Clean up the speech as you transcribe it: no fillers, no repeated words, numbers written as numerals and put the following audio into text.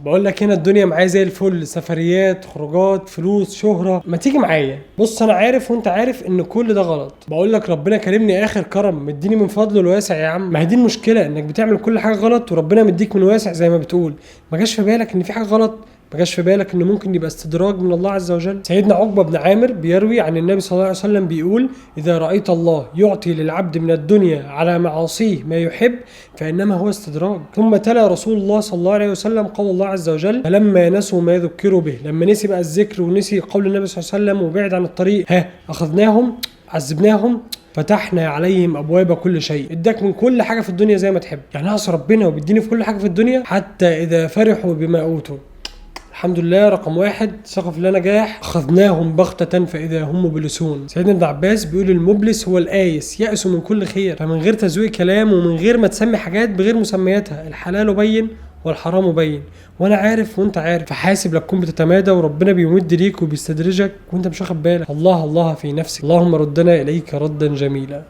بقول لك هنا الدنيا معايا زي الفل، سفريات، خروجات، فلوس، شهرة. ما تيجي معايا؟ بص انا عارف وانت عارف ان كل ده غلط. بقول لك ربنا كرمني اخر كرم، مديني من فضله الواسع يا عم. ما هي دي المشكلة، انك بتعمل كل حاجة غلط وربنا مديك من واسع زي ما بتقول. ما جاش في بالك ان في حاجة غلط؟ ما جاش في بالك ان ممكن يبقى استدراج من الله عز وجل؟ سيدنا عقبة بن عامر بيروي عن النبي صلى الله عليه وسلم بيقول: اذا رأيت الله يعطي للعبد من الدنيا على معاصيه ما يحب فانما هو استدراج. ثم تلا رسول الله صلى الله عليه وسلم قول الله عز وجل: فلما نسوا ما ذكروا به. لما نسي بقى الذكر ونسي قول النبي صلى الله عليه وسلم وبعد عن الطريق، اخذناهم عذبناهم فتحنا عليهم ابواب كل شيء. اداك من كل حاجه في الدنيا زي ما تحب. يعني اعصى ربنا وبيديني في كل حاجه في الدنيا، حتى اذا فرحوا بما اوتوا. الحمد لله رقم واحد، سقف الله نجاح. اخذناهم بغتة فاذا هم مبلسون. سيدنا ابن عباس بيقول: المبلس هو الآيس، يأس من كل خير. فمن غير تزويق كلام ومن غير ما تسمي حاجات بغير مسمياتها، الحلال بين والحرام بين، وانا عارف وانت عارف. فحاسب لك تكون بتتمادى وربنا بيمد ليك وبيستدرجك وانت مش واخد بالك. الله الله في نفسك. اللهم ردنا اليك ردا جميلا.